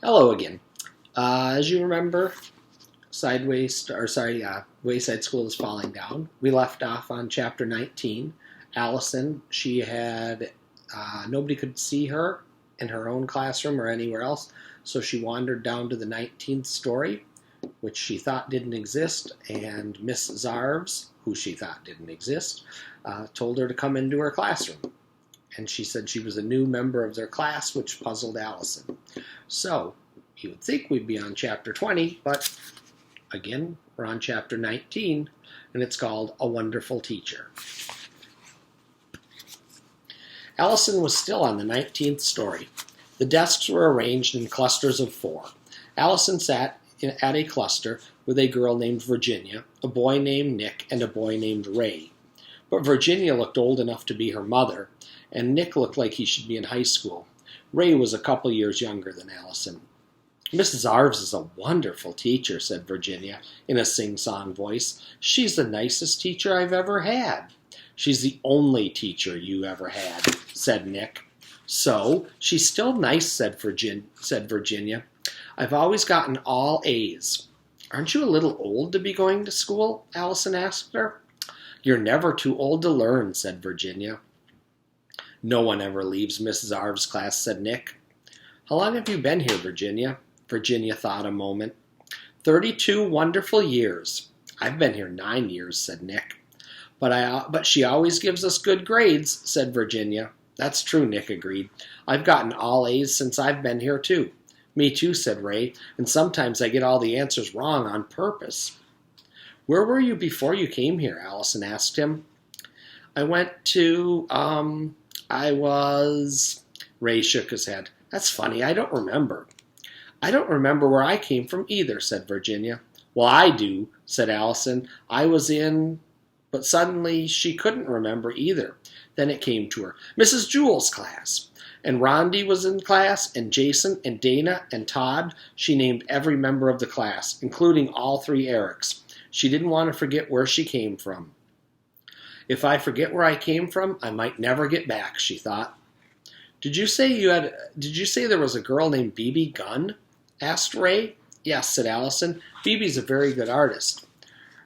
Hello again. As you remember, Wayside School is falling down. We left off on chapter 19. Allison, she had nobody could see her in her own classroom or anywhere else, so she wandered down to the 19th story, which she thought didn't exist, and Miss Zarves, who she thought didn't exist, told her to come into her classroom. And she said she was a new member of their class, which puzzled Allison. So, you would think we'd be on chapter 20, but again, we're on chapter 19, and it's called A Wonderful Teacher. Allison was still on the 19th story. The desks were arranged in clusters of 4. Allison sat at a cluster with a girl named Virginia, a boy named Nick, and a boy named Ray. But Virginia looked old enough to be her mother, and Nick looked like he should be in high school. Ray was a couple years younger than Allison. Mrs. Arves is a wonderful teacher, said Virginia in a sing-song voice. She's the nicest teacher I've ever had. She's the only teacher you ever had, said Nick. So, she's still nice, said Virginia. I've always gotten all A's. Aren't you a little old to be going to school? Allison asked her. You're never too old to learn, said Virginia. No one ever leaves Mrs. Arves' class, said Nick. How long have you been here, Virginia? Virginia thought a moment. 32 wonderful years. I've been here 9 years, said Nick. But she always gives us good grades, said Virginia. That's true, Nick agreed. I've gotten all A's since I've been here, too. Me too, said Ray, and sometimes I get all the answers wrong on purpose. Where were you before you came here? Allison asked him. Ray shook his head. That's funny, I don't remember. I don't remember where I came from either, said Virginia. Well, I do, said Allison. But suddenly she couldn't remember either. Then it came to her. Mrs. Jewell's class. And Rondi was in class, and Jason, and Dana, and Todd. She named every member of the class, including all 3 Erics. She didn't want to forget where she came from. If I forget where I came from, I might never get back, she thought. Did you say there was a girl named B.B. Gunn? Asked Ray. Yes, said Allison. Phoebe's a very good artist.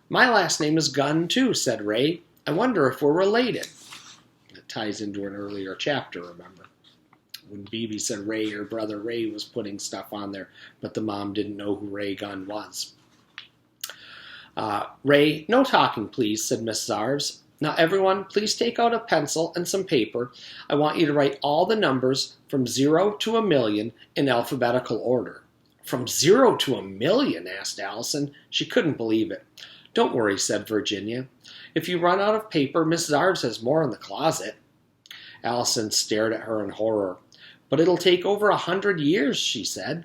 My last name is Gunn, too, said Ray. I wonder if we're related. It ties into an earlier chapter, remember? When Phoebe said Ray, her brother Ray was putting stuff on there, but the mom didn't know who Ray Gunn was. Ray, no talking, please, said Mrs. Arves. Now, everyone, please take out a pencil and some paper. I want you to write all the numbers from 0 to 1,000,000 in alphabetical order. From 0 to 1,000,000? Asked Allison. She couldn't believe it. Don't worry, said Virginia. If you run out of paper, Mrs. Arves has more in the closet. Allison stared at her in horror. But it'll take over 100 years, she said.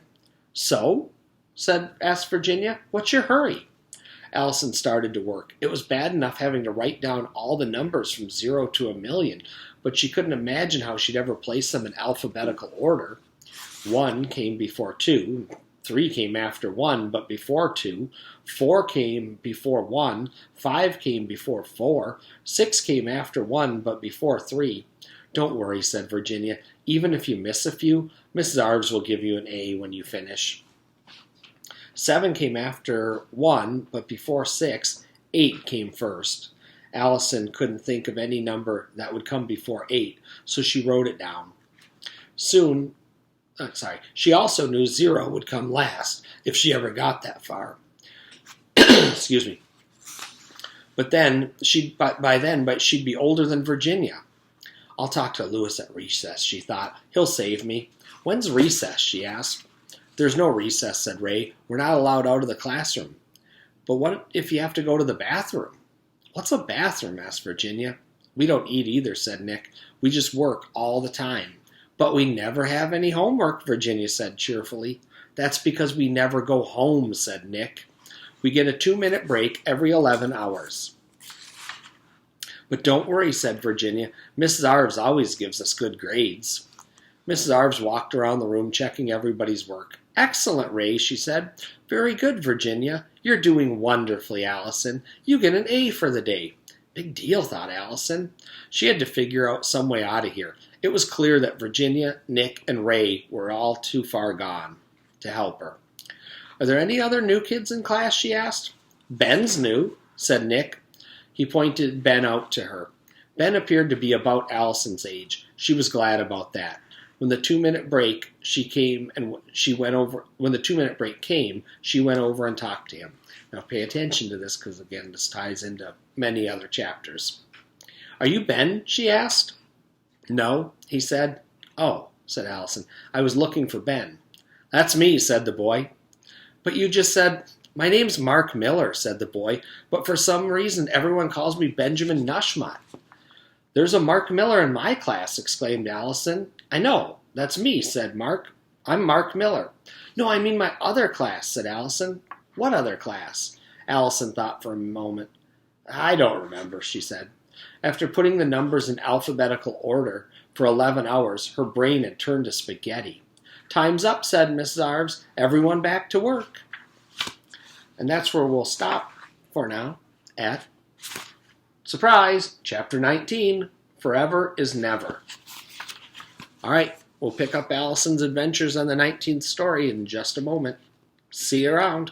So? asked Virginia. What's your hurry? Allison started to work. It was bad enough having to write down all the numbers from 0 to 1,000,000, but she couldn't imagine how she'd ever place them in alphabetical order. 1 came before 2, 3 came after 1, but before 2, 4 came before 1, 5 came before 4, 6 came after 1, but before 3. Don't worry, said Virginia. Even if you miss a few, Mrs. Arves will give you an A when you finish. 7 came after 1, but before 6, 8 came first. Allison couldn't think of any number that would come before 8, so she wrote it down. She also knew 0 would come last, if she ever got that far. Excuse me. But by then she'd be older than Virginia. I'll talk to Louis at recess, she thought. He'll save me. When's recess? She asked. There's no recess, said Ray. We're not allowed out of the classroom. But what if you have to go to the bathroom? What's a bathroom? Asked Virginia. We don't eat either, said Nick. We just work all the time. But we never have any homework, Virginia said cheerfully. That's because we never go home, said Nick. We get a 2-minute break every 11 hours. But don't worry, said Virginia. Mrs. Arves always gives us good grades. Mrs. Arves walked around the room checking everybody's work. Excellent, Ray, she said. Very good, Virginia. You're doing wonderfully, Allison. You get an A for the day. Big deal, thought Allison. She had to figure out some way out of here. It was clear that Virginia, Nick, and Ray were all too far gone. to help her. "Are there any other new kids in class?" she asked. "Ben's new," said Nick. He pointed Ben out to her. Ben appeared to be about Allison's age. She was glad about that. When the 2-minute break came, she went over and talked to him. Now pay attention to this because, again, this ties into many other chapters. "Are you Ben?" she asked. "No," he said. "Oh," said Allison. "I was looking for Ben." "That's me," said the boy. "But you just said—" "My name's Mark Miller," said the boy, "but for some reason everyone calls me Benjamin Nushmott." "There's a Mark Miller in my class," exclaimed Allison. "I know. That's me," said Mark. "I'm Mark Miller." "No, I mean my other class," said Allison. "What other class?" Allison thought for a moment. "I don't remember," she said. After putting the numbers in alphabetical order for 11 hours, her brain had turned to spaghetti. "Time's up," said Mrs. Arves. "Everyone back to work." And that's where we'll stop for now at, surprise, Chapter 19, Forever is Never. All right, we'll pick up Allison's adventures on the 19th story in just a moment. See you around.